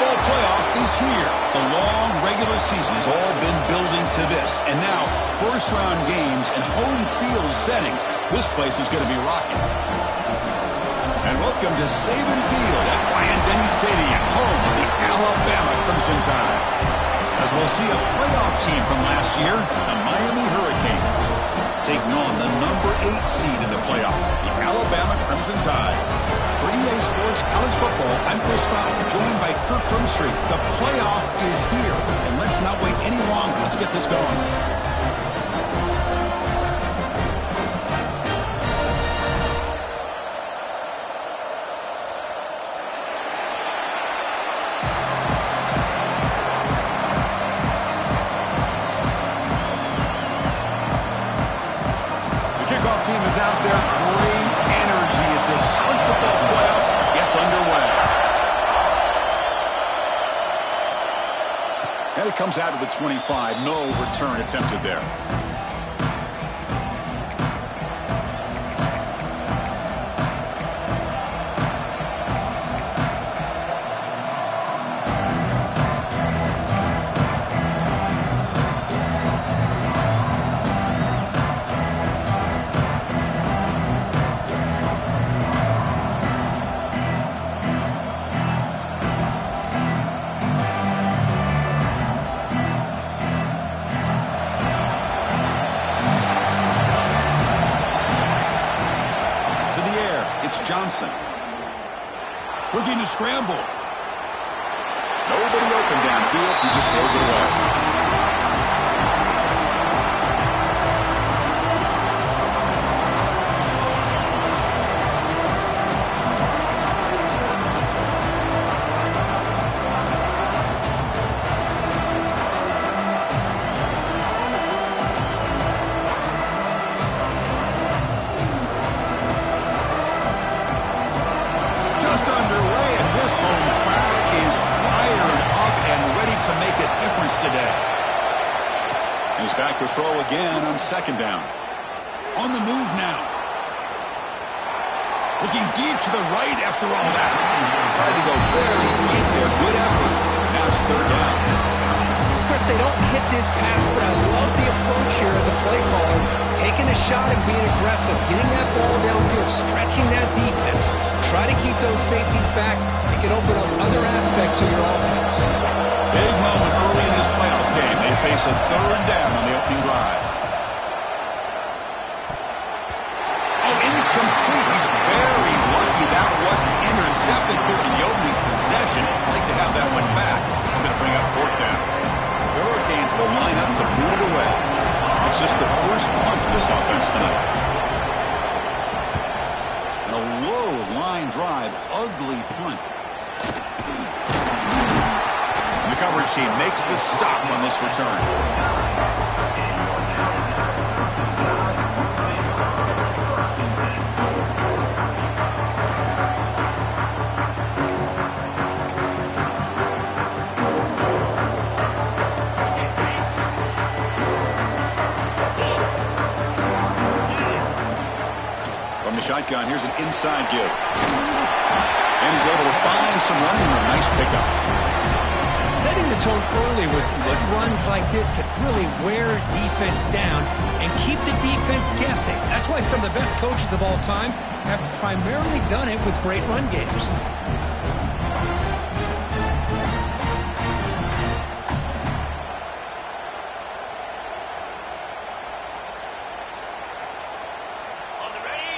Bowl playoff is here. The long regular season has all been building to this. And now, first-round games and home field settings. This place is going to be rocking. And welcome to Saban Field at Bryant-Denny Stadium, home of the Alabama Crimson Tide. As we'll see a playoff team from last year, the Miami Hurricanes, taking on the number 8 seed in the playoff, the Alabama Crimson Tide. For EA Sports College Football, I'm Chris Fowler, joined by Kirk Crumstreet. The playoff is here, and let's not wait any longer. Let's get this going. Team is out there. Great energy as this college football playoff gets underway. And it comes out of the 25. No return attempted there. Johnson looking to scramble. Nobody open downfield. He just throws it away. Today. He's back to throw again on second down. On the move now. Looking deep to the right after all that. Tried to go very deep there. Good effort. Now it's third down. Chris, they don't hit this pass, but I love the approach here as a play caller. Taking a shot and being aggressive. Getting that ball downfield. Stretching that defense. Try to keep those safeties back. It can open up other aspects of your offense. Big moment early in this playoff game. They face a third down on the opening drive. Oh, incomplete. He's very lucky that wasn't intercepted here in the opening possession. I'd like to have that one back. It's going to bring up fourth down. The Hurricanes will line up to move it away. It's just the first punt for this offense tonight. And a low line drive. Ugly punt. The coverage team makes the stop on this return. From the shotgun, here's an inside give. And he's able to find some running room. Nice pickup. Setting the tone early with good runs like this can really wear defense down and keep the defense guessing. That's why some of the best coaches of all time have primarily done it with great run games.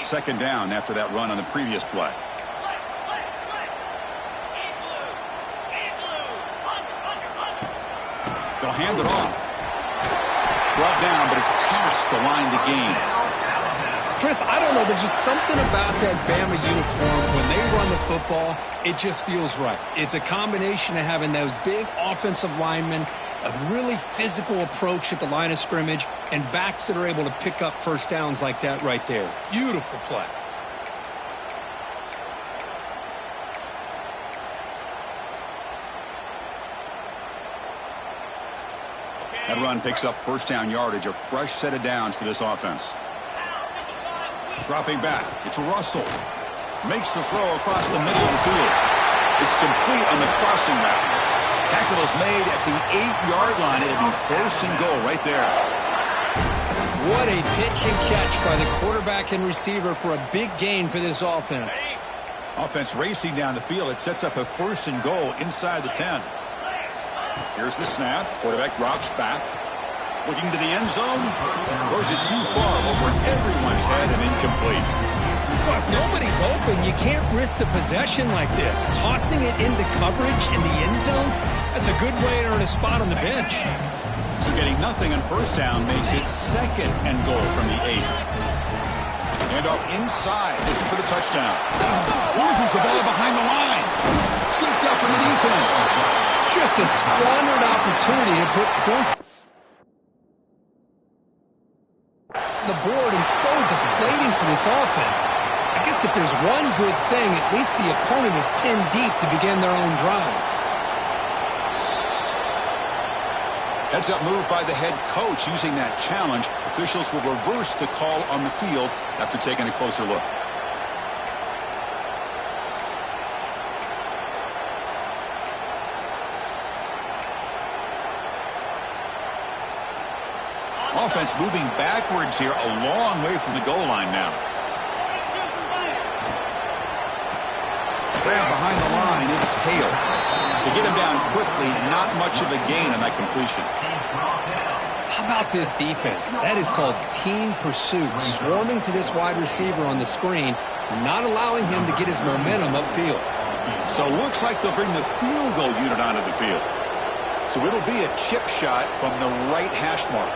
Second down after that run on the previous play. They'll hand it off. Brought down, but it's past the line to gain. Chris, I don't know. There's just something about that Bama uniform. When they run the football, it just feels right. It's a combination of having those big offensive linemen, a really physical approach at the line of scrimmage, and backs that are able to pick up first downs like that right there. Beautiful play. That run picks up first down yardage, a fresh set of downs for this offense. Dropping back, it's Russell. Makes the throw across the middle of the field. It's complete on the crossing route. Tackle is made at the 8-yard line. It'll be first and goal right there. What a pitch and catch by the quarterback and receiver for a big gain for this offense. Offense racing down the field. It sets up a first and goal inside the 10. Here's the snap. Quarterback drops back. Looking to the end zone. Throws it too far over everyone's head and incomplete. Well, if nobody's open, you can't risk the possession like this. Tossing it into coverage in the end zone, that's a good way to earn a spot on the bench. So getting nothing on first down makes it second and goal from the 8. And off inside, looking for the touchdown. Loses the ball behind the line. Scooped up in the defense. Just a squandered opportunity to put points on the board, and so deflating for this offense. I guess if there's one good thing, at least the opponent is pinned deep to begin their own drive. Heads up move by the head coach using that challenge. Officials will reverse the call on the field after taking a closer look. Offense moving backwards here, a long way from the goal line now. Grab behind the line, it's Hale. To get him down quickly, not much of a gain on that completion. How about this defense? That is called team pursuit. Swarming to this wide receiver on the screen, not allowing him to get his momentum upfield. So looks like they'll bring the field goal unit onto the field. So it'll be a chip shot from the right hash mark.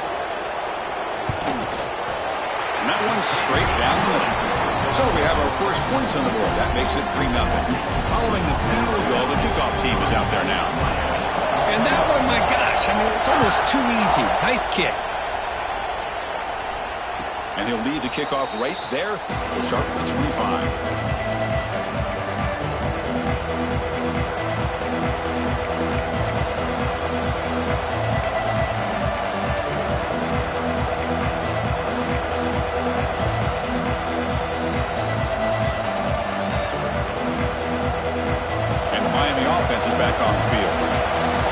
And that one's straight down the middle. So we have our first points on the board. That makes it 3-0. Following the field goal, the kickoff team is out there now. And that one, my gosh, I mean, it's almost too easy. Nice kick. And he'll lead the kickoff right there. We'll start with the 25. Offense is back on the field.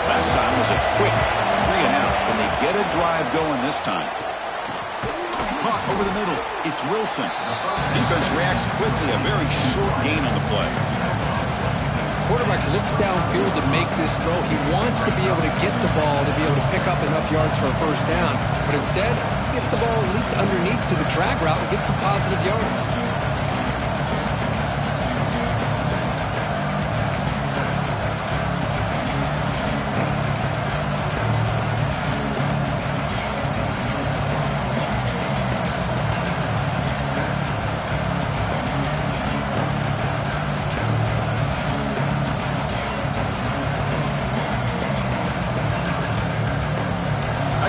Last time was a quick 3-and-out, and they get a drive going this time. Caught over the middle. It's Wilson. Defense reacts quickly. A very short gain on the play. Quarterback looks downfield to make this throw. He wants to be able to get the ball to be able to pick up enough yards for a first down. But instead, he gets the ball at least underneath to the drag route and gets some positive yards.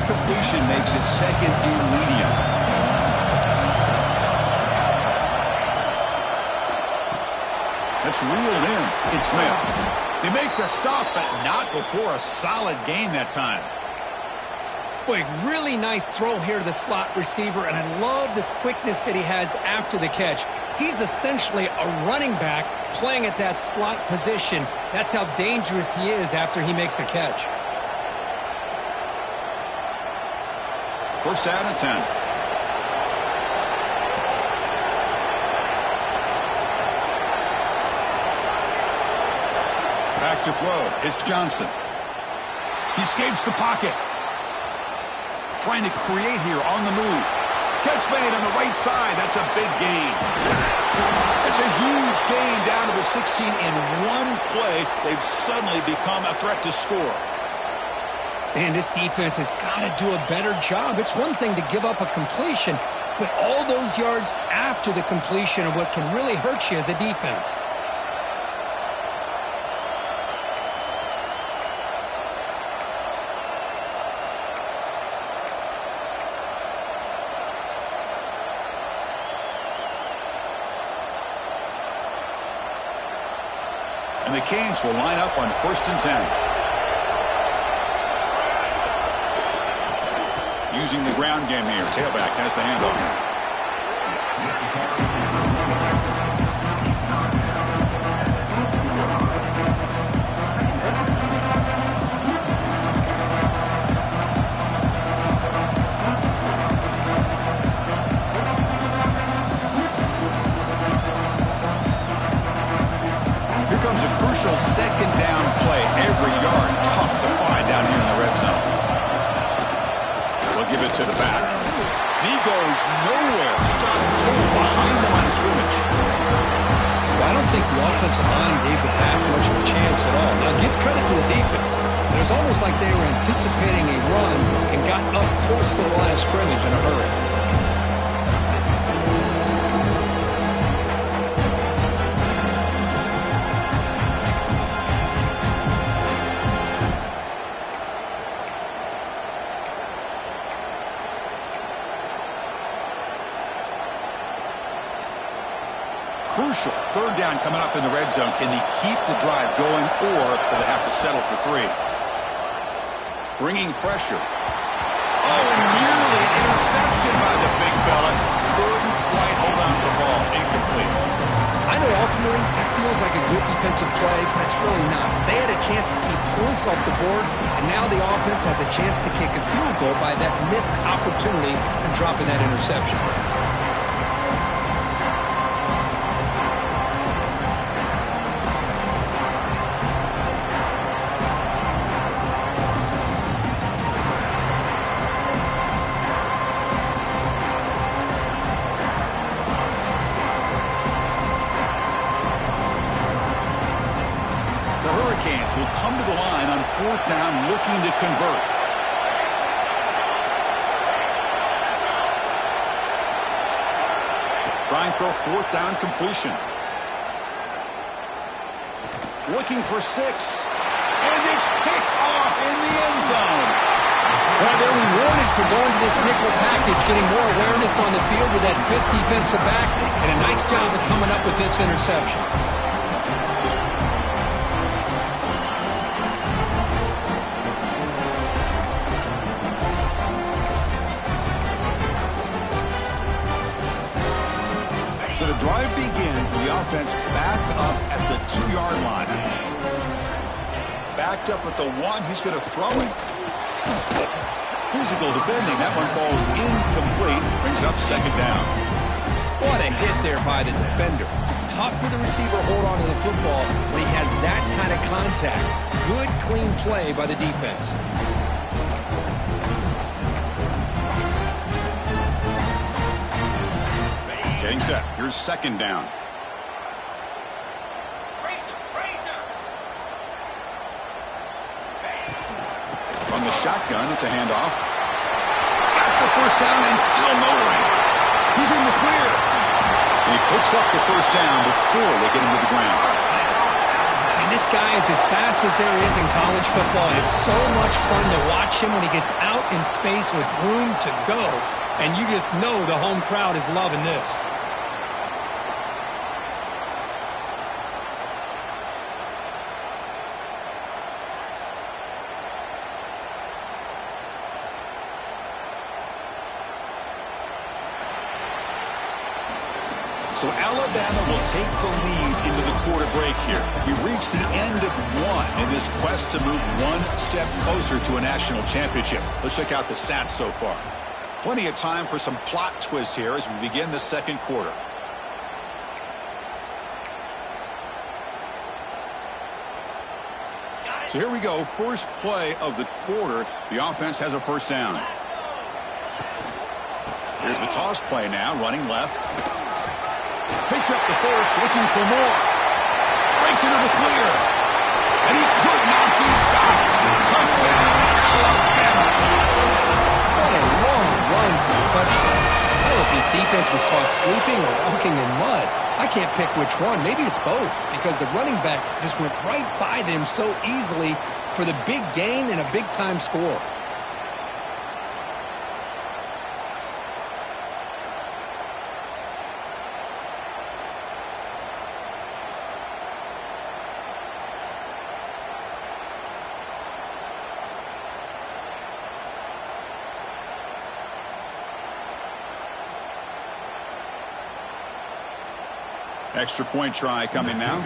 Completion makes it second and medium. That's reeled in. It's Smith. They make the stop, but not before a solid gain that time. Boy, really nice throw here to the slot receiver, and I love the quickness that he has after the catch. He's essentially a running back playing at that slot position. That's how dangerous he is after he makes a catch. First down and 10. Back to throw. It's Johnson. He escapes the pocket. Trying to create here on the move. Catch made on the right side. That's a big gain. It's a huge gain down to the 16 in one play. They've suddenly become a threat to score. Man, this defense has got to do a better job. It's one thing to give up a completion, but all those yards after the completion are what can really hurt you as a defense. And the Canes will line up on first and 10. Using the ground game here. Tailback has the handoff. They'll give it to the back. He goes nowhere. Stopped cold behind the line of scrimmage. I don't think the offensive line gave the back much of a chance at all. Now, give credit to the defense. It was almost like they were anticipating a run and got up close to the line of scrimmage in a hurry. Crucial. Third down coming up in the red zone. Can they keep the drive going, or will they have to settle for 3? Bringing pressure. Oh, and nearly an interception by the big fella. Couldn't quite hold on to the ball. Incomplete. I know ultimately that feels like a good defensive play, but it's really not. They had a chance to keep points off the board, and now the offense has a chance to kick a field goal by that missed opportunity and dropping that interception. Will come to the line on 4th down looking to convert. Trying for a 4th down completion. Looking for 6. And it's picked off in the end zone. Well, they're rewarded for going to this nickel package, getting more awareness on the field with that 5th defensive back, and a nice job of coming up with this interception. So the drive begins with the offense backed up at the 2-yard line. Backed up at the 1. He's going to throw it. Physical defending. That one falls incomplete. Brings up 2nd down. What a hit there by the defender. Tough for the receiver to hold on to the football when he has that kind of contact. Good, clean play by the defense. Getting set. Here's 2nd down. From the shotgun, it's a handoff. Got the 1st down and still motoring. He's in the clear. And he picks up the 1st down before they get him to the ground. And this guy is as fast as there is in college football. And it's so much fun to watch him when he gets out in space with room to go. And you just know the home crowd is loving this. So Alabama will take the lead into the quarter break here. We reach the end of 1 in this quest to move 1 step closer to a national championship. Let's check out the stats so far. Plenty of time for some plot twists here as we begin the 2nd quarter. So here we go. First play of the quarter. The offense has a 1st down. Here's the toss play now, running left. Picks up the 1st, looking for more. Breaks into the clear. And he could not be stopped. Touchdown, Alabama. What a long run for a touchdown. I don't know if his defense was caught sleeping or walking in mud. I can't pick which one. Maybe it's both, because the running back just went right by them so easily for the big gain and a big-time score. Extra point try coming now.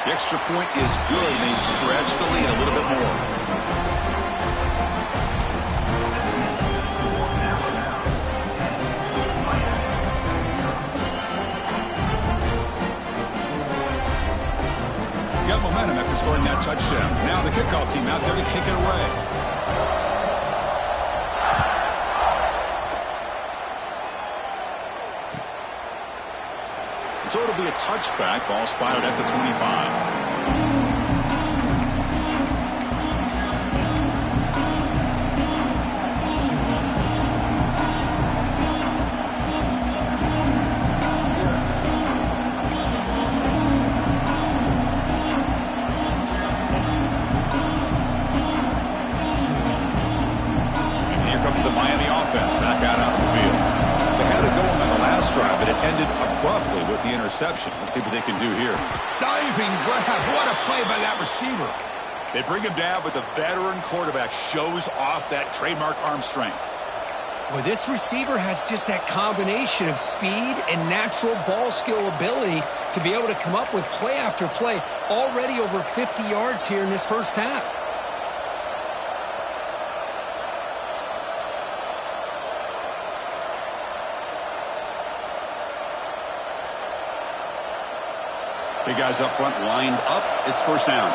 The extra point is good, and they stretch the lead a little bit more. got momentum after scoring that touchdown. Now the kickoff team out there to kick it away. So it'll be a touchback. Ball spotted at the 25. Abruptly with the interception. Let's see what they can do here. Diving grab. What a play by that receiver. They bring him down, but the veteran quarterback shows off that trademark arm strength. Well, this receiver has just that combination of speed and natural ball skill ability to be able to come up with play after play. Already over 50 yards here in this first half. Big guys up front lined up. It's first down.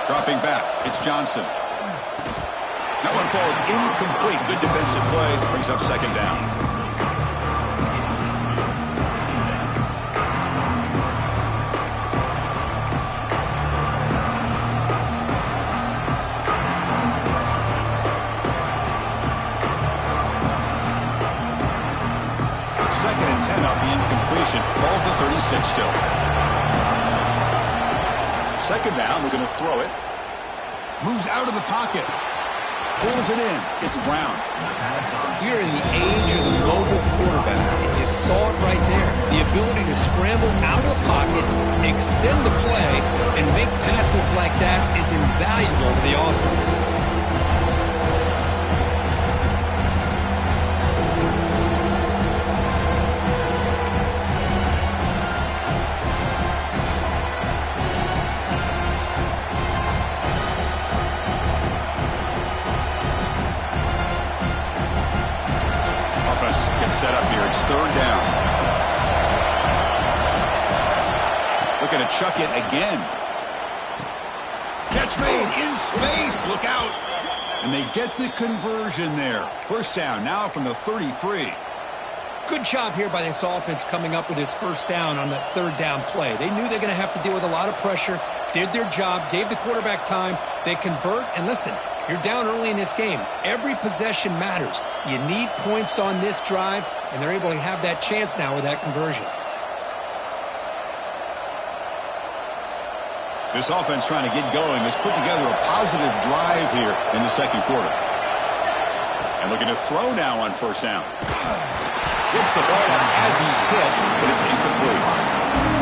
Dropping back. It's Johnson. That one falls incomplete. Good defensive play. Brings up second down. Second and 10 off the incompletion. Ball to 36 still. Second down, we're going to throw it. Moves out of the pocket. Pulls it in. It's Brown. You're in the age of the mobile quarterback, and you saw it right there. The ability to scramble out of the pocket, extend the play, and make passes like that is invaluable to the offense. Set up here. It's third down. Looking to chuck it again. Catch made in space. Look out. And they get the conversion there. First down now from the 33. Good job here by this offense coming up with this first down on that third down play. They knew they're going to have to deal with a lot of pressure, did their job, gave the quarterback time. They convert, and listen, you're down early in this game. Every possession matters. You need points on this drive, and they're able to have that chance now with that conversion. This offense trying to get going has put together a positive drive here in the second quarter. And looking to throw now on first down. Gets the ball out as he's hit, but it's incomplete.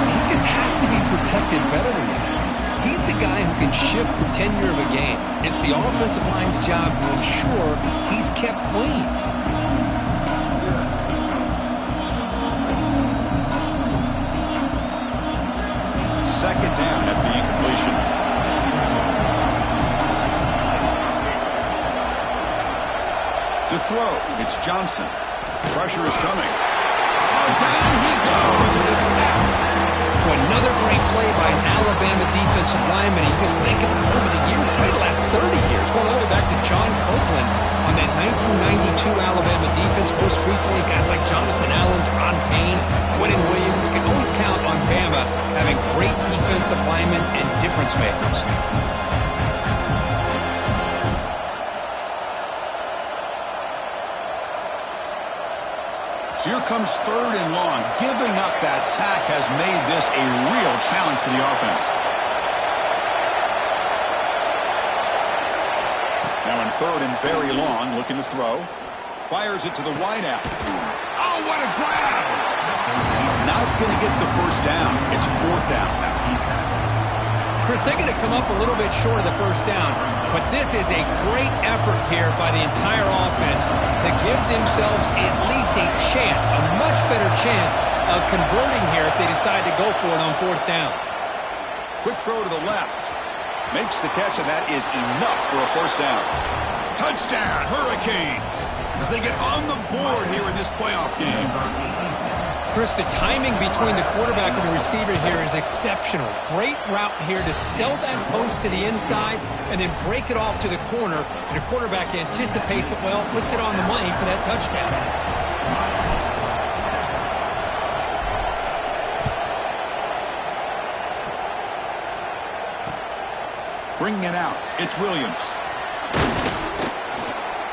He just has to be protected better than that. He's the guy who can shift the tenure of a game. It's the offensive line's job to ensure he's kept clean. Second down after the incompletion. To throw, it's Johnson. Pressure is coming. Oh, down he goes. It's a sack. Another great play by an Alabama defensive lineman. You just think about over the years, probably the last 30 years, going all the way back to John Copeland on that 1992 Alabama defense. Most recently, guys like Jonathan Allen, Deron Payne, Quentin Williams. You can always count on Bama having great defensive linemen and difference makers. So here comes third and long. Giving up that sack has made this a real challenge for the offense. Now in third and very long, looking to throw. Fires it to the wideout. Oh, what a grab! He's not going to get the first down. It's fourth down now. Chris, they're going to come up a little bit short of the first down, but this is a great effort here by the entire offense to give themselves at least a chance, a much better chance of converting here if they decide to go for it on fourth down. Quick throw to the left. Makes the catch, and that is enough for a first down. Touchdown, Hurricanes, as they get on the board here in this playoff game. Chris, the timing between the quarterback and the receiver here is exceptional. Great route here to sell that post to the inside and then break it off to the corner. And the quarterback anticipates it well, puts it on the money for that touchdown. Bringing it out, it's Williams.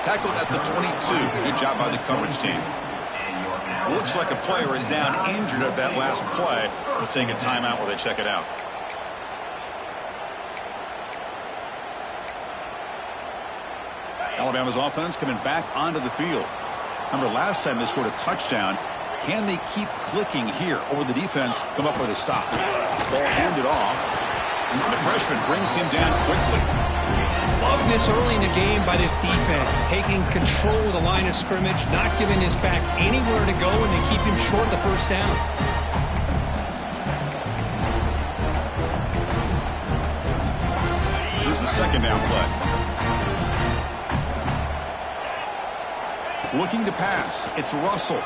Tackled at the 22. Good job by the coverage team. Looks like a player is down injured at that last play. We'll take a timeout while they check it out. Alabama's offense coming back onto the field. Remember, last time they scored a touchdown. Can they keep clicking here, or will the defense come up with a stop? Ball handed off. The freshman brings him down quickly. Love this early in the game by this defense, taking control of the line of scrimmage, not giving his back anywhere to go, and they keep him short of the first down. Here's the second down play. Looking to pass. It's Russell.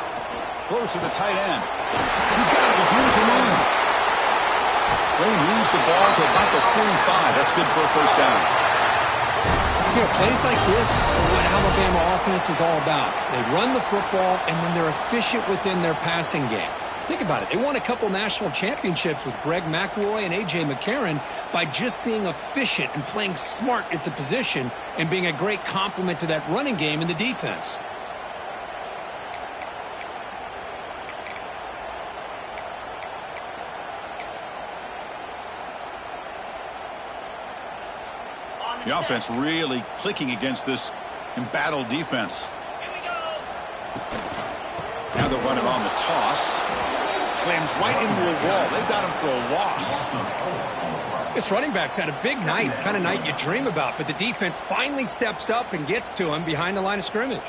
Throws to the tight end. He's got it with room to run. They moves the ball to about the 45. That's good for a first down. You know, plays like this are what Alabama offense is all about. They run the football, and then they're efficient within their passing game. Think about it. They won a couple national championships with Greg McElroy and A.J. McCarron by just being efficient and playing smart at the position and being a great complement to that running game in the defense. The offense really clicking against this embattled defense. Now they'll run it on the toss. Slams right into a wall. They've got him for a loss. This running back's had a big night, kind of night you dream about, but the defense finally steps up and gets to him behind the line of scrimmage.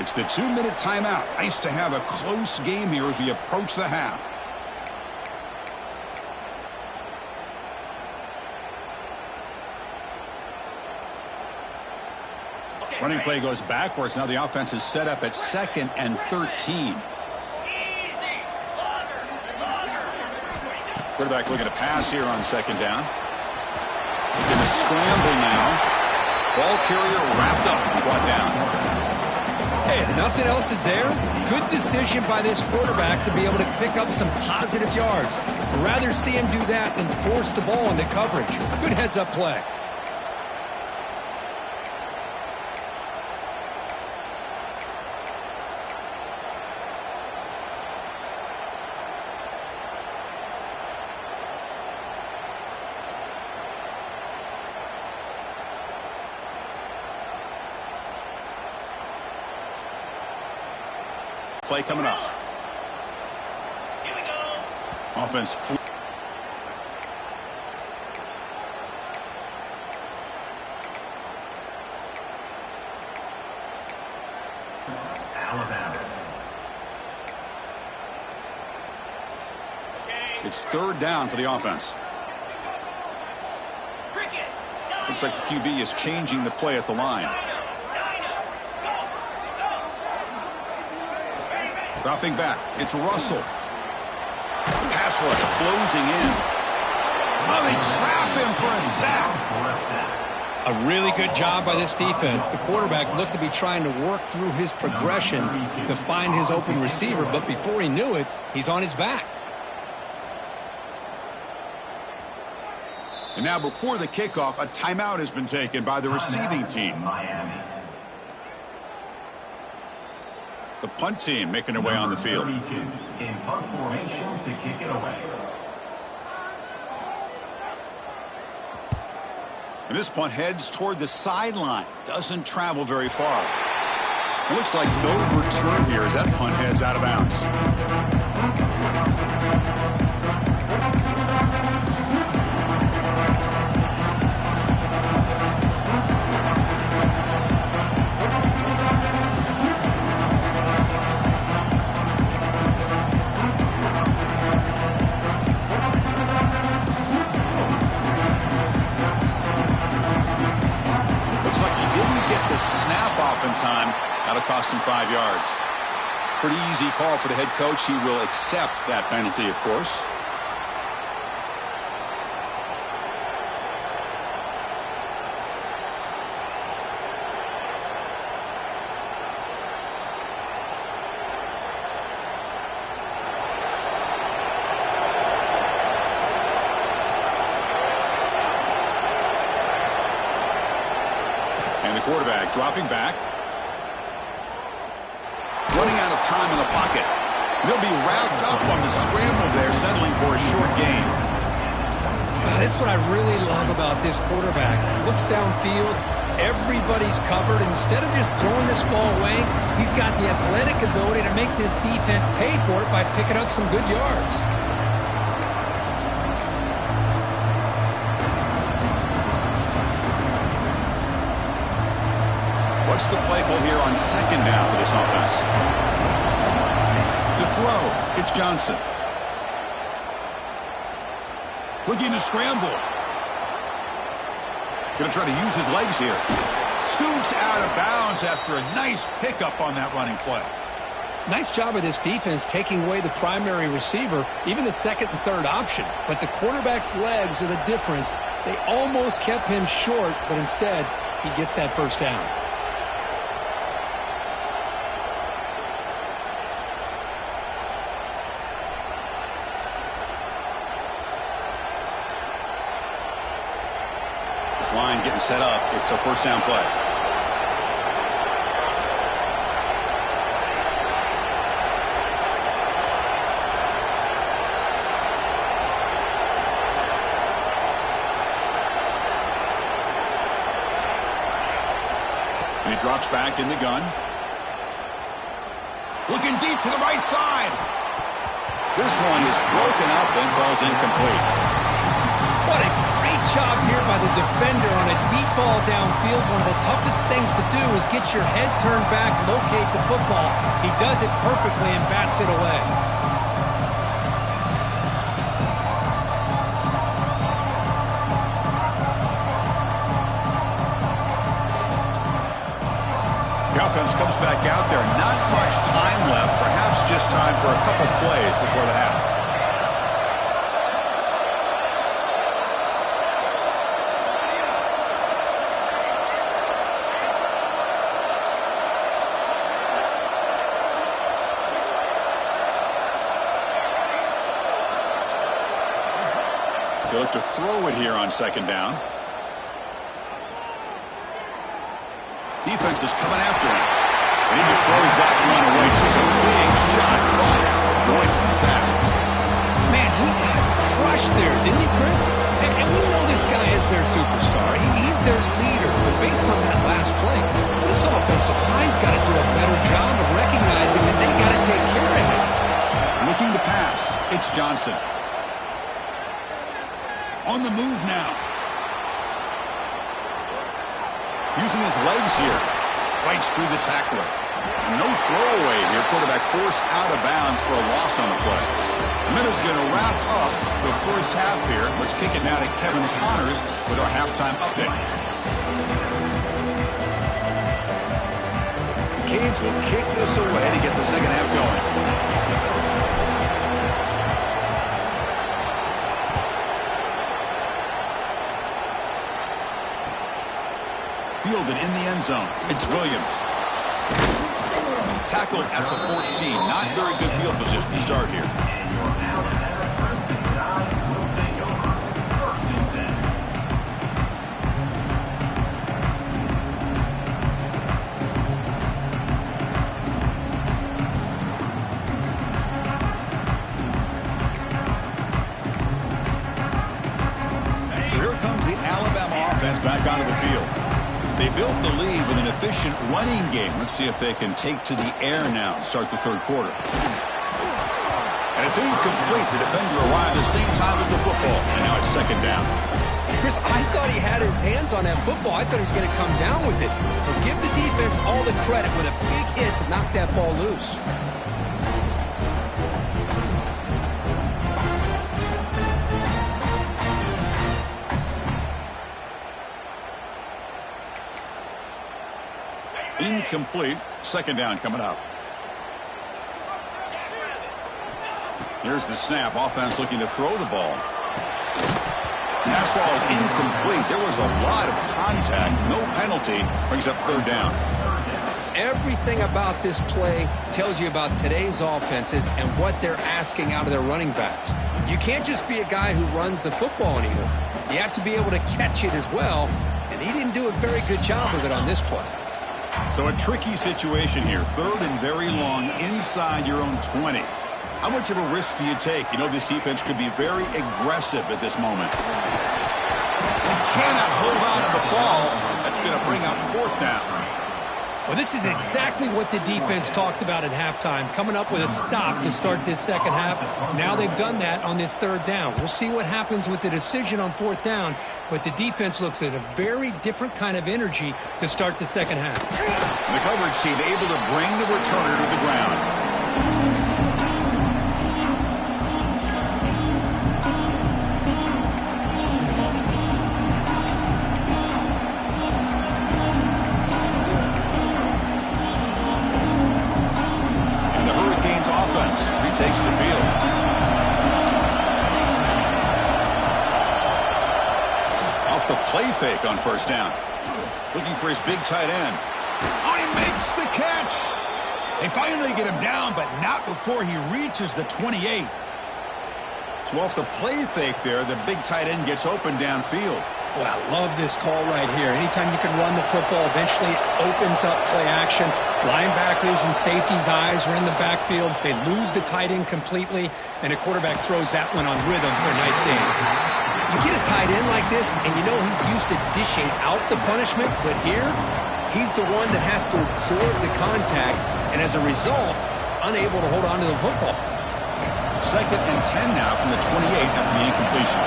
It's the 2-minute timeout. Nice to have a close game here as we approach the half. Running play goes backwards. Now the offense is set up at 2nd and 13. Quarterback looking to pass here on 2nd down. Looking to scramble now. Ball carrier wrapped up, brought down. Hey, if nothing else is there, good decision by this quarterback to be able to pick up some positive yards. I'd rather see him do that than force the ball into coverage. Good heads-up play. Play coming up. Here we go. Offense. Alabama. It's 3rd down for the offense. Looks like the QB is changing the play at the line. Dropping back, it's Russell. Pass rush closing in. Oh, they trap him for a sack. A really good job by this defense. The quarterback looked to be trying to work through his progressions to find his open receiver, but before he knew it, he's on his back. And now before the kickoff, a timeout has been taken by the receiving team. Miami. The punt team making their way on the field. 32 in punt formation to kick it away. And this punt heads toward the sideline. Doesn't travel very far. It looks like no return here as that punt heads out of bounds. cost him 5 yards. Pretty easy call for the head coach. He will accept that penalty, of course. And the quarterback dropping back. Running out of time in the pocket. He'll be wrapped up on the scramble there, settling for a short gain. That's what I really love about this quarterback. Looks downfield. Everybody's covered. Instead of just throwing this ball away, he's got the athletic ability to make this defense pay for it by picking up some good yards. What's the play call here on second down for this offense? To throw, it's Johnson. Looking to scramble. Going to try to use his legs here. Scoots out of bounds after a nice pickup on that running play. Nice job of this defense taking away the primary receiver, even the second and third option. But the quarterback's legs are the difference. They almost kept him short, but instead, he gets that first down. Line getting set up. It's a first down play. And he drops back in the gun. Looking deep to the right side. This one is broken up and falls incomplete. What a great job here by the defender on a deep ball downfield. One of the toughest things to do is get your head turned back, locate the football. He does it perfectly and bats it away. The offense comes back out there. Not much time left. Perhaps just time for a couple plays before the half. They look to throw it here on second down. Defense is coming after him. And he just throws that one away. Took a big shot, but avoids the sack. Man, he got crushed there, didn't he, Chris? And we know this guy is their superstar. He's their leader. But based on that last play, this offensive line's got to do a better job of recognizing that they got to take care of him. Looking to pass. It's Johnson. On the move now. Using his legs here. Fights through the tackler. No throwaway here. Quarterback forced out of bounds for a loss on the play. Minutes going to wrap up the first half here. Let's kick it now to Kevin Connors with our halftime update. The Canes will kick this away to get the second half going. Fielded in the end zone. It's Williams. Tackled at the 14. Not very good field position to start here. So here comes the Alabama offense back onto the field. They built the lead with an efficient running game. Let's see if they can take to the air now and start the third quarter. And it's incomplete. The defender arrived at the same time as the football. And now it's second down. Chris, I thought he had his hands on that football. I thought he was going to come down with it. But give the defense all the credit with a big hit to knock that ball loose. Incomplete. Second down coming up. Here's the snap. Offense looking to throw the ball. Pass ball is incomplete. There was a lot of contact. No penalty. Brings up third down. Everything about this play tells you about today's offenses and what they're asking out of their running backs. You can't just be a guy who runs the football anymore. You have to be able to catch it as well, and he didn't do a very good job of it on this play. So a tricky situation here. Third and very long inside your own 20. How much of a risk do you take? You know this defense could be very aggressive at this moment. He cannot hold on to the ball. That's going to bring up fourth down. Well, this is exactly what the defense talked about at halftime, coming up with a stop to start this second half. Now they've done that on this third down. We'll see what happens with the decision on fourth down, but the defense looks at a very different kind of energy to start the second half. The coverage team able to bring the returner to the ground. Takes the field. Off the play fake on first down. Looking for his big tight end. Oh, he makes the catch. They finally get him down, but not before he reaches the 28. So off the play fake there, the big tight end gets open downfield. Well, I love this call right here. Anytime you can run the football, eventually it opens up play action. Linebackers and safeties' eyes are in the backfield. They lose the tight end completely, and a quarterback throws that one on rhythm for a nice game. You get a tight end like this, and you know he's used to dishing out the punishment, but here, he's the one that has to absorb the contact, and as a result, he's unable to hold on to the football. Second and 10 now from the 28 after the incompletion.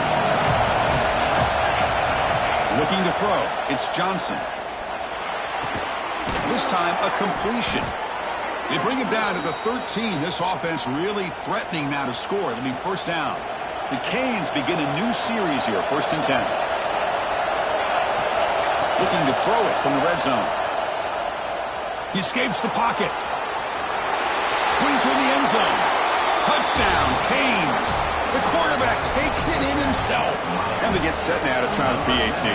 Looking to throw. It's Johnson. This time, a completion. They bring him down to the 13. This offense really threatening now to score. It'll be first down. The Canes begin a new series here, first and 10. Looking to throw it from the red zone. He escapes the pocket. Brings her in the end zone. Touchdown, Canes. The quarterback takes it in himself. And they get set now to try the PAT.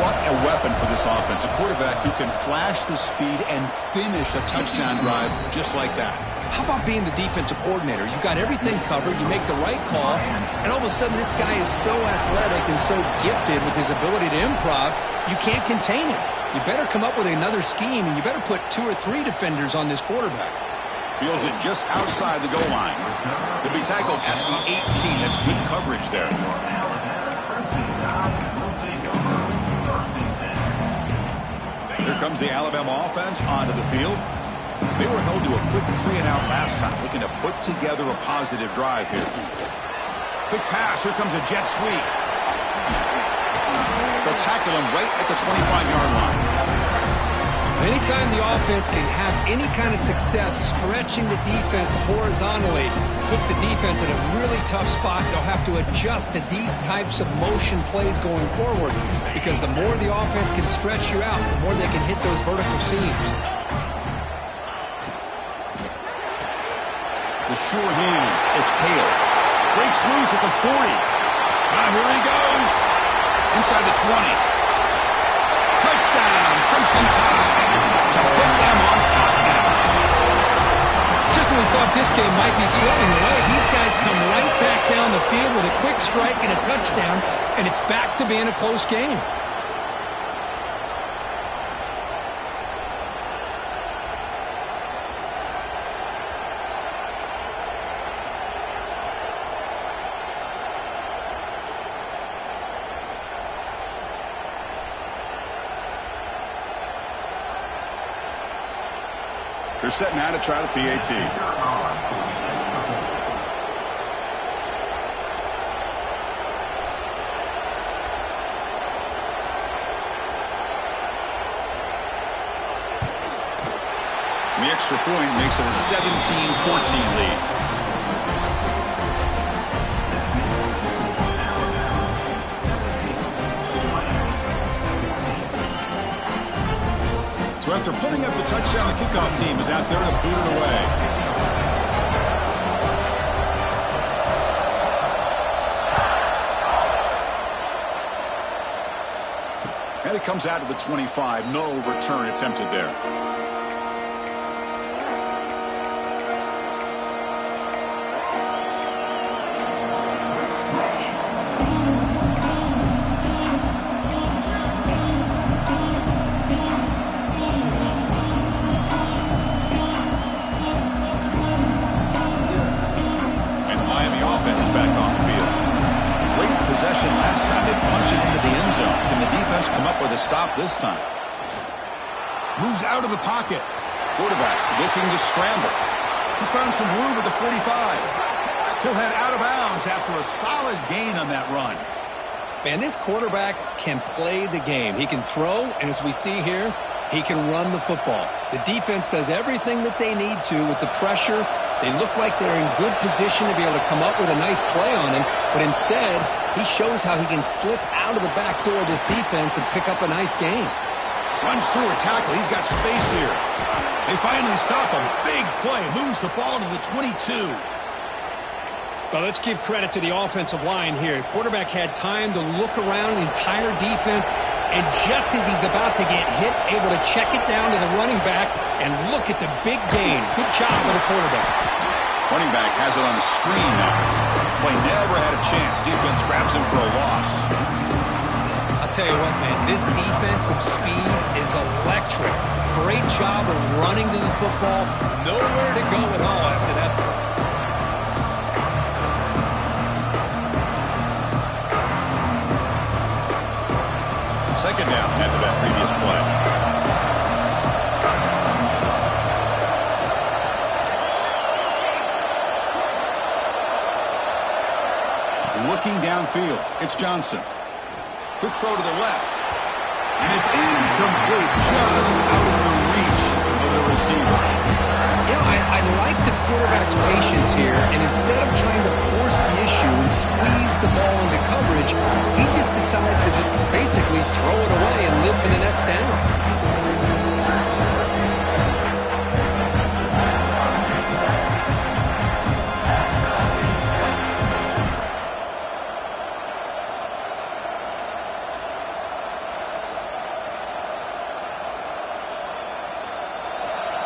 What a weapon for this offense. A quarterback who can flash the speed and finish a touchdown drive just like that. How about being the defensive coordinator? You've got everything covered. You make the right call. And all of a sudden, this guy is so athletic and so gifted with his ability to improv, you can't contain him. You better come up with another scheme, and you better put 2 or 3 defenders on this quarterback. Fields it just outside the goal line. He'll be tackled at the 18. That's good coverage there. Here comes the Alabama offense onto the field. They were held to a quick 3-and-out last time, looking to put together a positive drive here. Quick pass. Here comes a jet sweep. They'll tackle him right at the 25-yard line. Anytime the offense can have any kind of success stretching the defense horizontally, puts the defense in a really tough spot. They'll have to adjust to these types of motion plays going forward, because the more the offense can stretch you out, the more they can hit those vertical seams. The sure hands. It's Hale. Breaks loose at the 40. Now here he goes. Inside the 20. Touchdown, Crimson Tide, to put them on top now. Just when we thought this game might be slipping away, these guys come right back down the field with a quick strike and a touchdown, and it's back to being a close game. They're set now to try the PAT. The extra point makes it a 17-14 lead. So So after putting up the touchdown, the kickoff team is out there to boot it away. And it comes out to the 25. No return attempted there. And the Miami offense is back on the field. Great possession last time. They punch it into the end zone. Can the defense come up with a stop this time? Moves out of the pocket. Quarterback looking to scramble. He's found some room at the 45. He'll head out of bounds after a solid gain on that run. Man, this quarterback can play the game. He can throw, and as we see here, he can run the football. The defense does everything that they need to with the pressure. They look like they're in good position to be able to come up with a nice play on him, but instead, he shows how he can slip out of the back door of this defense and pick up a nice gain. Runs through a tackle. He's got space here. They finally stop him. Big play. Moves the ball to the 22. Well, let's give credit to the offensive line here. Quarterback had time to look around the entire defense, and just as he's about to get hit, able to check it down to the running back, and look at the big gain. Good job by the quarterback. Running back has it on the screen now. Play never had a chance. Defense grabs him for a loss. I'll tell you what, man, this defensive speed is electric. Great job of running to the football. Nowhere to go at all after that throw. Second down after that previous play. Looking downfield, it's Johnson. Quick throw to the left. And it's incomplete, just out of the reach of the receiver. You know, I like the quarterback's patience here, and instead of trying to force the issue and squeeze the ball into coverage, he just decides to just basically throw it away and live for the next down.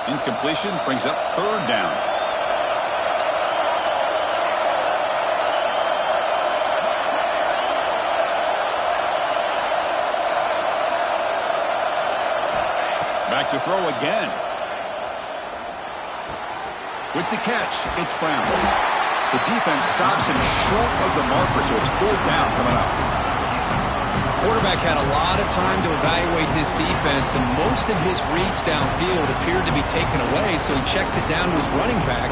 Incompletion brings up third down. Back to throw again. With the catch, it's Brown. The defense stops him short of the marker, so it's fourth down coming up. Quarterback had a lot of time to evaluate this defense, and most of his reads downfield appeared to be taken away, so he checks it down to his running back.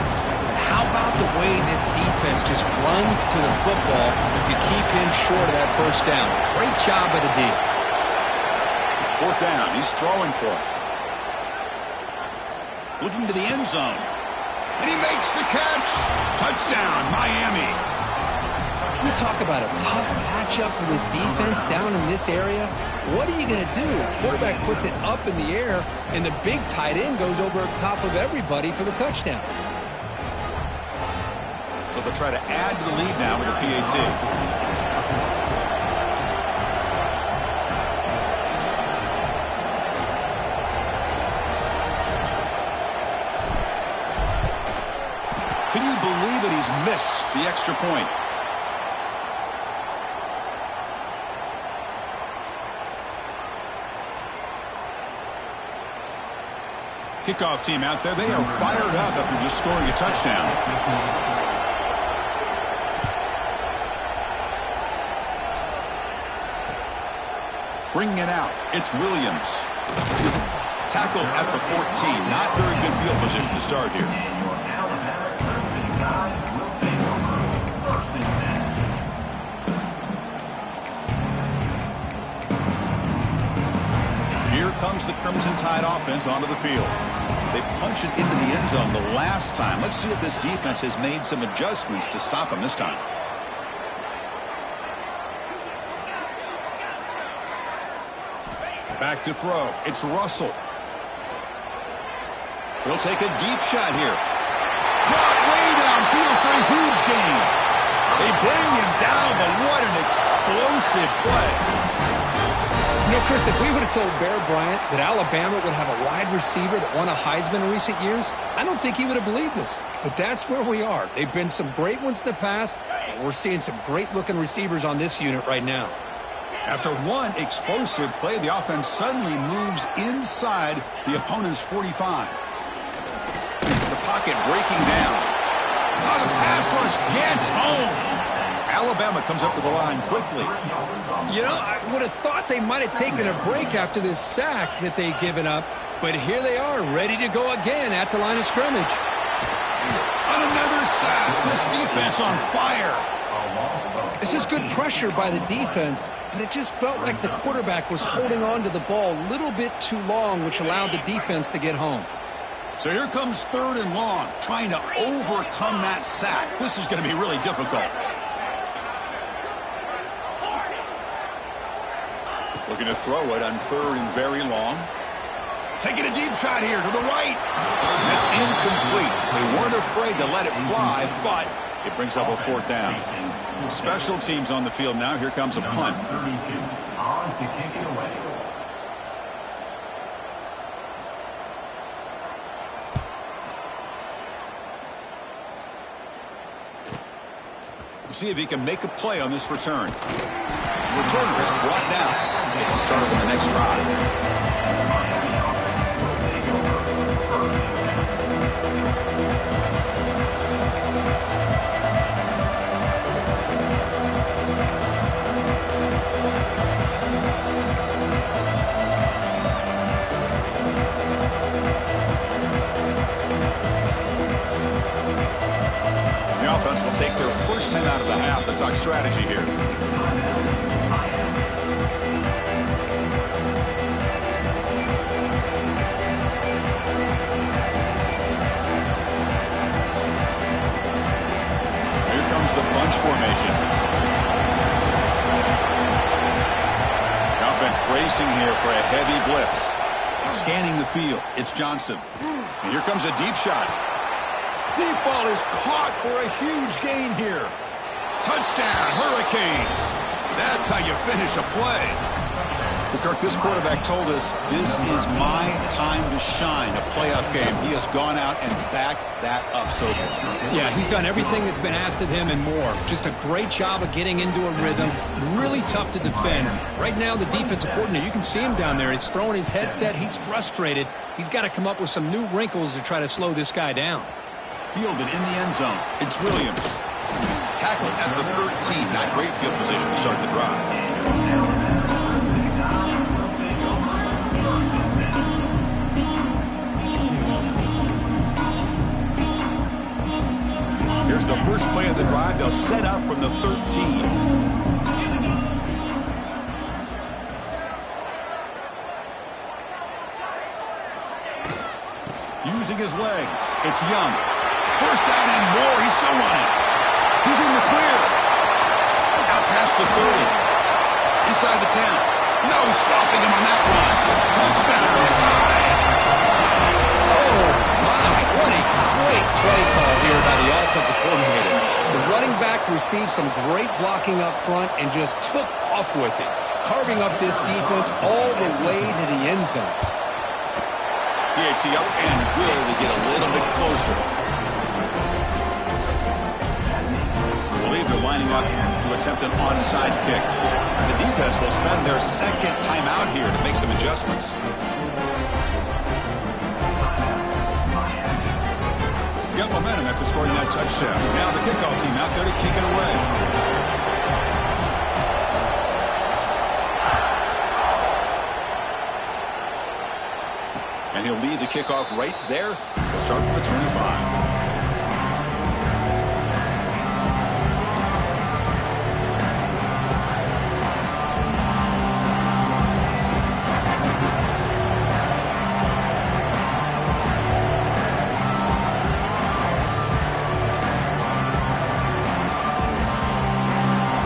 But how about the way this defense just runs to the football to keep him short of that first down? Great job by the D. Fourth down, he's throwing for it. Looking to the end zone. And he makes the catch. Touchdown, Miami. You talk about a tough matchup for this defense down in this area. What are you going to do? Quarterback puts it up in the air, and the big tight end goes over top of everybody for the touchdown. So they'll try to add to the lead now with a PAT. Can you believe it? He's missed the extra point. Kickoff team out there. They are fired up after just scoring a touchdown. Bringing it out. It's Williams. Tackled at the 14. Not very good field position to start here. Here comes the Crimson Tide offense onto the field. They punch it into the end zone the last time. Let's see if this defense has made some adjustments to stop them this time. Back to throw. It's Russell. He'll take a deep shot here. Caught way downfield for a huge gain. They bring him down, but what an explosive play. You know, Chris, if we would have told Bear Bryant that Alabama would have a wide receiver that won a Heisman in recent years, I don't think he would have believed us. But that's where we are. They've been some great ones in the past, and we're seeing some great-looking receivers on this unit right now. After one explosive play, the offense suddenly moves inside the opponent's 45. The pocket breaking down. Oh, the pass rush gets home. Alabama comes up to the line quickly. You know, I would have thought they might have taken a break after this sack that they've given up, but here they are, ready to go again at the line of scrimmage. On another sack, this defense on fire. This is good pressure by the defense, but it just felt like the quarterback was holding on to the ball a little bit too long, which allowed the defense to get home. So here comes 3rd and long, trying to overcome that sack. This is going to be really difficult. Looking to throw it on 3rd and very long. Taking a deep shot here to the right. That's incomplete. They weren't afraid to let it fly, but it brings up a 4th down. Special teams on the field now. Here comes a punt. We'll see if he can make a play on this return. The returner is brought down. Gets a start on the next drive. The offense will take their first 10 out of the half. Let's talk strategy here. Here comes the bunch formation. The offense bracing here for a heavy blitz. Scanning the field. It's Johnson. And here comes a deep shot. Deep ball is caught for a huge gain here. Touchdown, Hurricanes. That's how you finish a play. Well, Kirk, this quarterback told us this is my time to shine, a playoff game. He has gone out and backed that up so far. Yeah, he's done everything that's been asked of him and more. Just a great job of getting into a rhythm. Really tough to defend. Right now, the defensive coordinator, you can see him down there. He's throwing his headset. He's frustrated. He's got to come up with some new wrinkles to try to slow this guy down. Fielded in the end zone. It's Williams. Tackled at the 13. Not great field position to start the drive. Here's the first play of the drive. They'll set up from the 13. Using his legs. It's Young. First down and more. He's still running. He's in the clear. Out past the 30. Inside the 10. No stopping him on that one. Touchdown. Tie. Oh, my. What a great play call here by the offensive coordinator. The running back received some great blocking up front and just took off with it, carving up this defense all the way to the end zone. PAT up and good to get a little bit closer. I believe they're lining up to attempt an onside kick. The defense will spend their second timeout here to make some adjustments. Got momentum after scoring that touchdown. Now the kickoff team out there to kick it away. And he'll lead the kickoff right there. We'll start with the 25.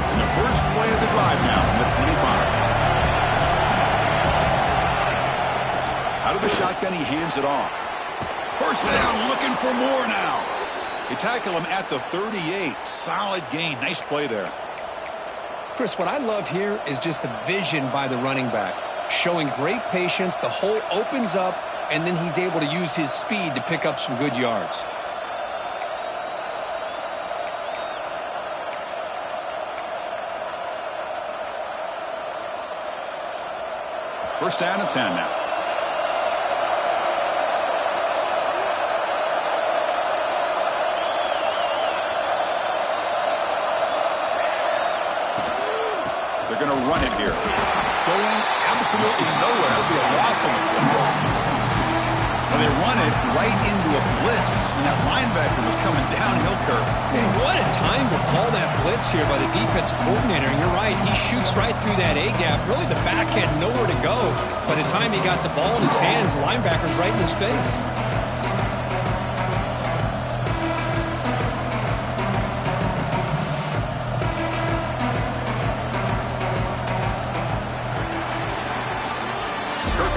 And the first play of the drive now from the 25. Out of the shotgun, he hands it off. First down, looking for more now. They tackle him at the 38. Solid gain. Nice play there. Chris, what I love here is just the vision by the running back. Showing great patience, the hole opens up, and then he's able to use his speed to pick up some good yards. First down and 10 now. They're going to run it here. Going absolutely nowhere. It'll be a loss on the football. Well, they run it right into a blitz, and that linebacker was coming downhill curve. Man, what a time to call that blitz here by the defensive coordinator. And you're right, he shoots right through that A-gap. Really, the back had nowhere to go. By the time he got the ball in his hands, the linebacker's right in his face.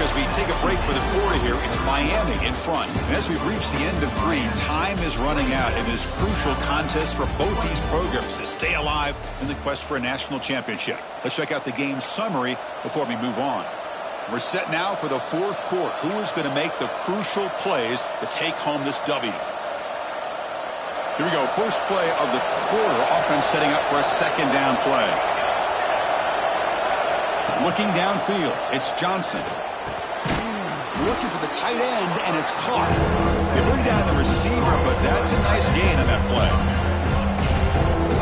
As we take a break for the quarter here, it's Miami in front. And as we've reached the end of 3, time is running out in this crucial contest for both these programs to stay alive in the quest for a national championship. Let's check out the game summary before we move on. We're set now for the 4th quarter. Who is going to make the crucial plays to take home this W? Here we go. First play of the quarter. Offense setting up for a second down play. Looking downfield, it's Johnson. Looking for the tight end, and it's caught. They bring down the receiver, but that's a nice gain on that play.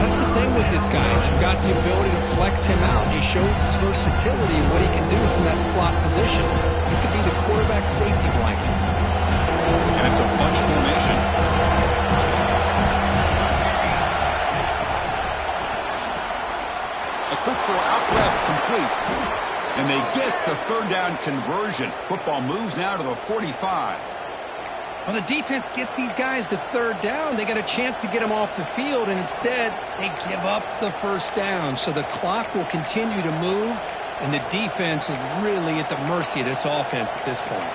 That's the thing with this guy. You've got the ability to flex him out. He shows his versatility and what he can do from that slot position. He could be the quarterback safety blanket. And it's a bunch formation. A quick throw out left, complete. And they get the 3rd down conversion. Football moves now to the 45. Well, the defense gets these guys to 3rd down. They got a chance to get them off the field, and instead they give up the 1st down. So the clock will continue to move, and the defense is really at the mercy of this offense at this point.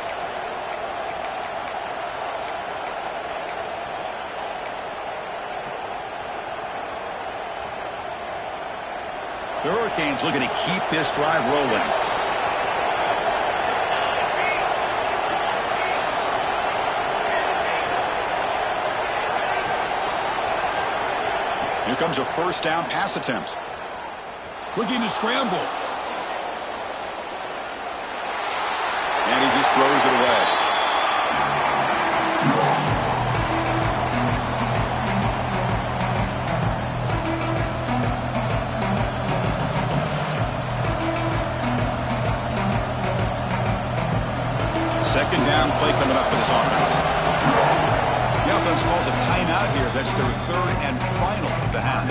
The Hurricanes looking to keep this drive rolling. Here comes a 1st down pass attempt. Looking to scramble. And he just throws it away. Second down play coming up for this offense. The offense calls a timeout here. That's their 3rd and final of the half.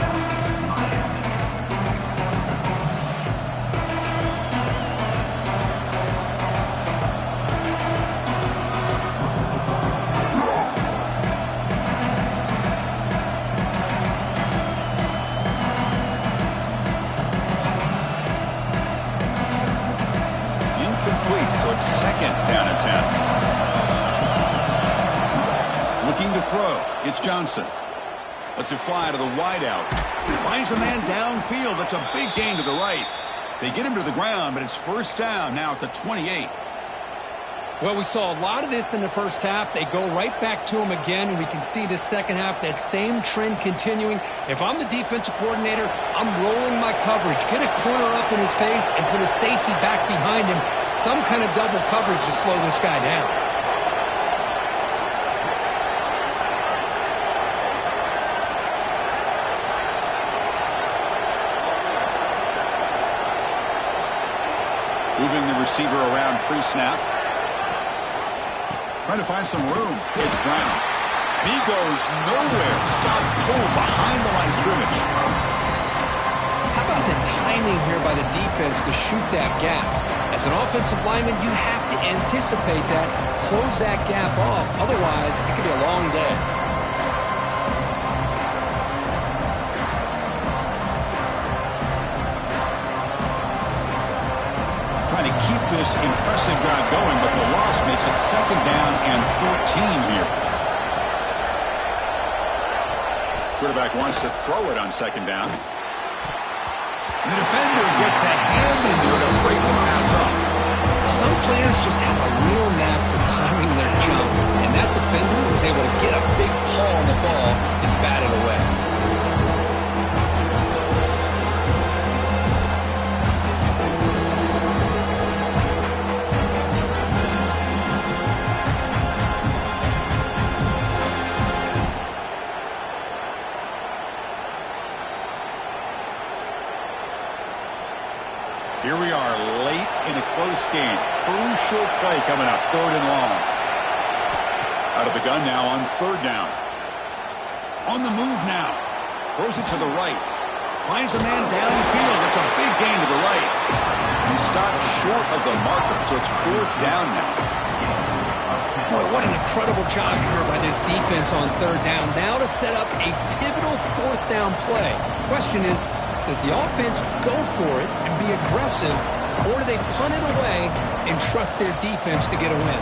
Incomplete, so it's 2nd down and 10. Looking to throw. It's Johnson. Lets it fly to the wideout. Finds a man downfield. That's a big gain to the right. They get him to the ground, but it's 1st down now at the 28. Well, we saw a lot of this in the 1st half. They go right back to him again, and we can see the 2nd half, that same trend continuing. If I'm the defensive coordinator, I'm rolling my coverage. Get a corner up in his face and put a safety back behind him. Some kind of double coverage to slow this guy down. Moving the receiver around pre-snap. Trying to find some room. It's Brown. He goes nowhere. Stopped cold behind the line of scrimmage. How about the timing here by the defense to shoot that gap? As an offensive lineman, you have to anticipate that, close that gap off. Otherwise, it could be a long day. Trying to keep this impressive drive going, but the loss makes makes it 2nd down and 14 here. Quarterback wants to throw it on 2nd down. And the defender gets a hand in there to break the pass up. Some players just have a real knack for timing their jump, and that defender was able to get a big paw on the ball and bat it away. Here we are late in a close game. Crucial play coming up, 3rd and long. Out of the gun now on 3rd down. On the move now. Throws it to the right. Finds a man downfield. It's a big gain to the right. He stopped short of the marker, so it's 4th down now. Boy, what an incredible job here by this defense on 3rd down. Now to set up a pivotal 4th down play. Question is, does the offense go for it and be aggressive, or do they punt it away and trust their defense to get a win?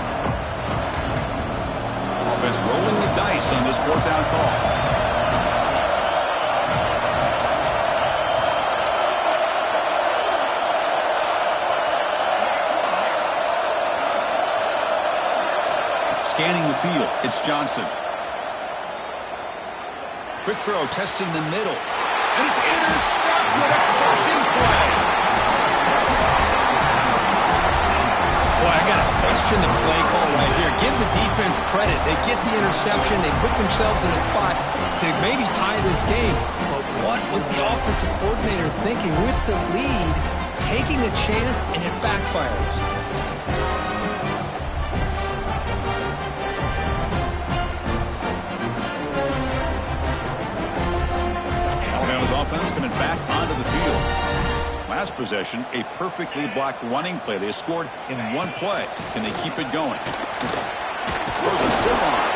Offense rolling the dice on this 4th down call. Scanning the field, it's Johnson. Quick throw, testing the middle. And it's intercepted, a crushing play. Boy, I got to question the play call right here. Give the defense credit. They get the interception. They put themselves in a spot to maybe tie this game. But what was the offensive coordinator thinking with the lead, taking a chance, and it backfires? Offense coming back onto the field. Last possession, a perfectly blocked running play. They scored in one play. Can they keep it going? Throws a stiff arm.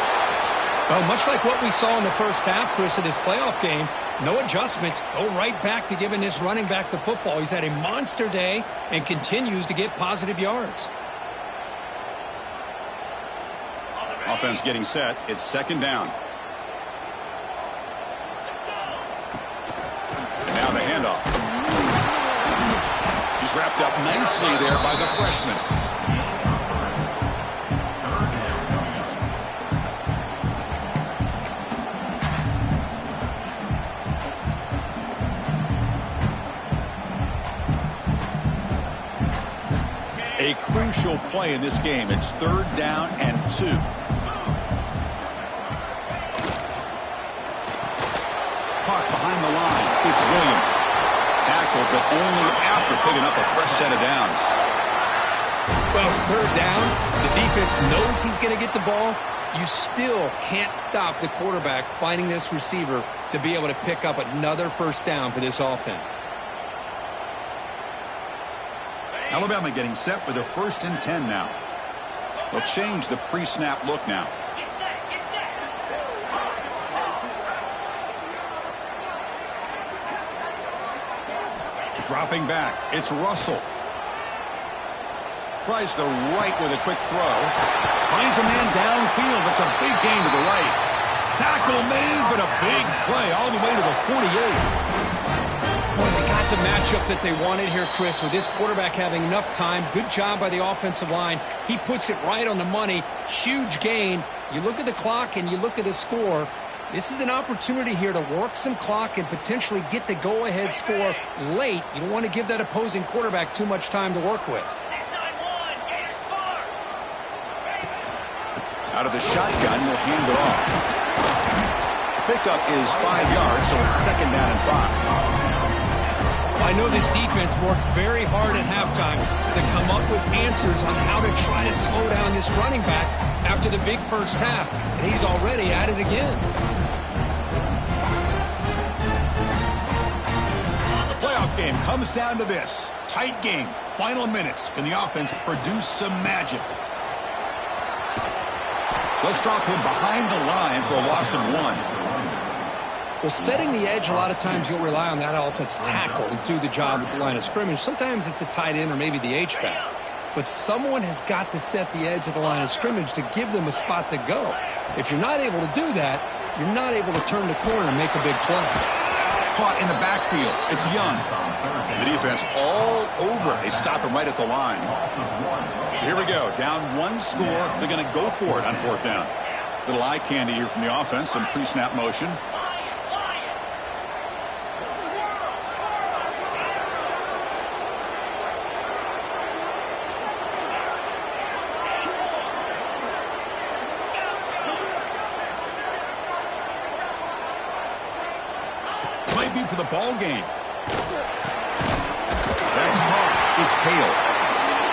Well, much like what we saw in the first half, Chris, of this playoff game, no adjustments. Go right back to giving this running back the football. He's had a monster day and continues to get positive yards. Offense getting set. It's 2nd down. Now the handoff. He's wrapped up nicely there by the freshman. A crucial play in this game. It's 3rd down and 2. Caught behind the line. It's Williams. Tackled, but only after picking up a fresh set of downs. Well, it's 3rd down. The defense knows he's going to get the ball. You still can't stop the quarterback finding this receiver to be able to pick up another 1st down for this offense. Alabama getting set with a 1st and 10 now. They'll change the pre-snap look now. Dropping back, it's Russell. Tries the right with a quick throw. Finds a man downfield. That's a big gain to the right. Tackle made, but a big play all the way to the 48. Boy, they got the matchup that they wanted here, Chris, with this quarterback having enough time. Good job by the offensive line. He puts it right on the money. Huge gain. You look at the clock and you look at the score. This is an opportunity here to work some clock and potentially get the go-ahead score late. You don't want to give that opposing quarterback too much time to work with. Out of the shotgun, will hand it off. Pickup is 5 yards, so it's 2nd down and 5. I know this defense worked very hard at halftime to come up with answers on how to try to slow down this running back after the big first half, and he's already at it again. The playoff game comes down to this. Tight game, final minutes. Can the offense produce some magic? Let's stop him behind the line for a loss of 1. Well, setting the edge, a lot of times you'll rely on that offensive tackle to do the job with the line of scrimmage. Sometimes it's a tight end or maybe the H-back. but someone has got to set the edge of the line of scrimmage to give them a spot to go. If you're not able to do that, you're not able to turn the corner and make a big play. Caught in the backfield. It's Young. The defense all over it. They stop him right at the line. So here we go. Down one score. They're going to go for it on fourth down. Little eye candy here from the offense. Some pre-snap motion. Might be for the ball game. That's caught. It's Hale.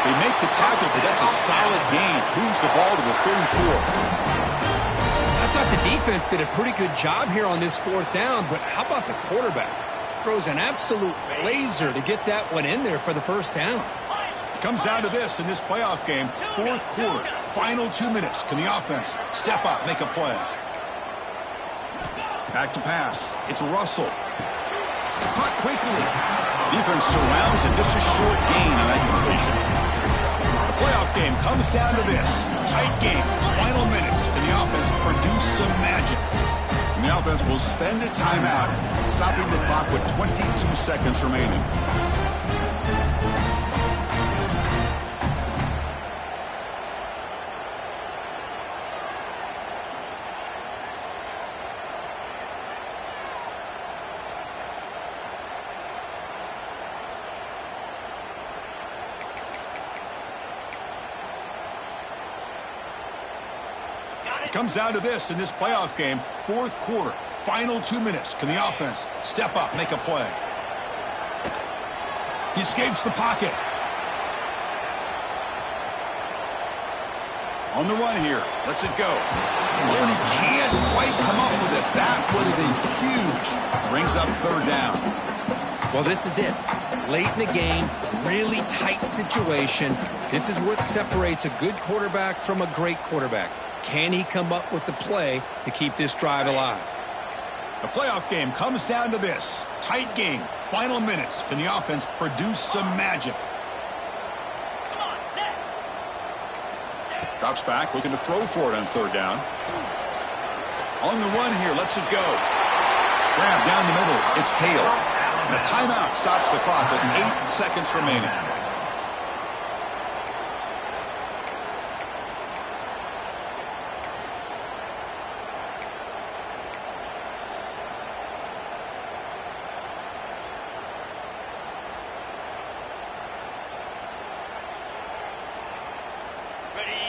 They make the tackle, but that's a solid gain. Moves the ball to the 34. I thought the defense did a pretty good job here on this fourth down, but how about the quarterback? Throws an absolute laser to get that one in there for the first down. It comes down to this in this playoff game. Fourth quarter, final 2 minutes. Can the offense step up, make a play? Back to pass. It's Russell. Caught quickly. Defense surrounds him. Just a short gain on that completion. The playoff game comes down to this. Tight game. Final minutes. Can the offense produce some magic? And the offense will spend a timeout, stopping the clock with 22 seconds remaining. Comes down to this in this playoff game. Fourth quarter, final 2 minutes. Can the offense step up, make a play? He escapes the pocket. On the run here. Lets it go. Oh, and he can't quite come up with it. That would have been huge. Brings up third down. Well, this is it. Late in the game, really tight situation. This is what separates a good quarterback from a great quarterback. Can he come up with the play to keep this drive alive? The playoff game comes down to this. Tight game. Final minutes. Can the offense produce some magic? Drops back, looking to throw for it on third down. On the run here, lets it go. Grab down the middle. It's Hale. And a timeout stops the clock with 8 seconds remaining.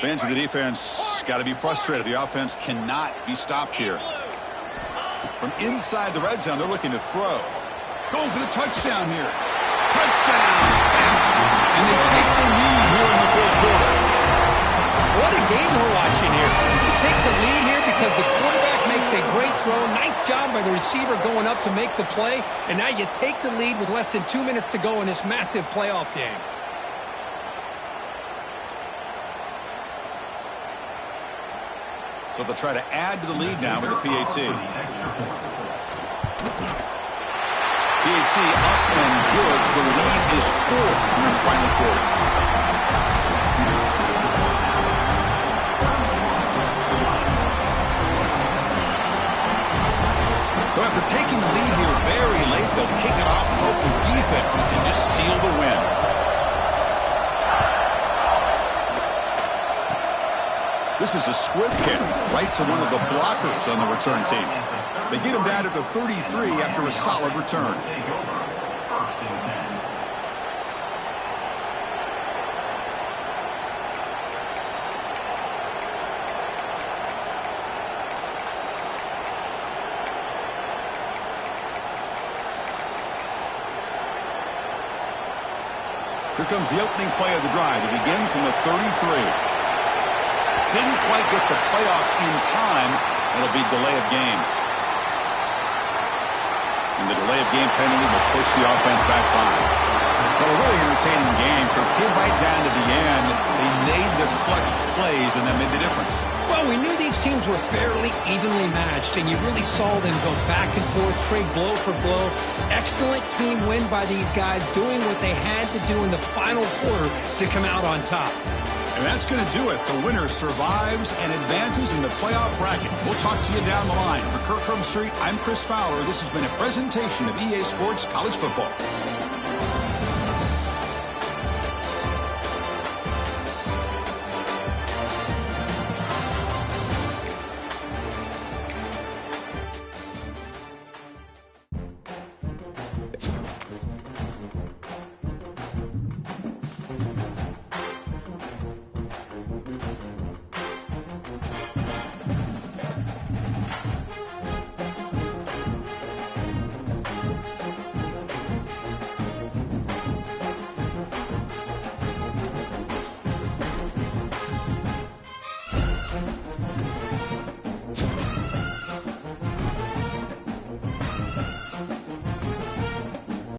Fans of the defense got to be frustrated. The offense cannot be stopped here. From inside the red zone, they're looking to throw. Going for the touchdown here. Touchdown! And they take the lead here in the fourth quarter. What a game we're watching here. You take the lead here because the quarterback makes a great throw. Nice job by the receiver going up to make the play. And now you take the lead with less than 2 minutes to go in this massive playoff game. So they'll try to add to the lead now with the PAT. PAT up and good. So the lead is 4 in the final quarter. So after taking the lead here very late, they'll kick it off and hope the defense can just seal the win. This is a squib kick right to one of the blockers on the return team. They get him down to the 33 after a solid return. Here comes the opening play of the drive to begin from the 33. Didn't quite get the playoff in time. It'll be delay of game. And the delay of game penalty will push the offense back 5. Well, a really entertaining game. Came right down to the end. They made the clutch plays, and that made the difference. Well, we knew these teams were fairly evenly matched, and you really saw them go back and forth, trade blow for blow. Excellent team win by these guys, doing what they had to do in the final quarter to come out on top. And that's going to do it. The winner survives and advances in the playoff bracket. We'll talk to you down the line. For Kirk Herbstreit, I'm Chris Fowler. This has been a presentation of EA Sports College Football.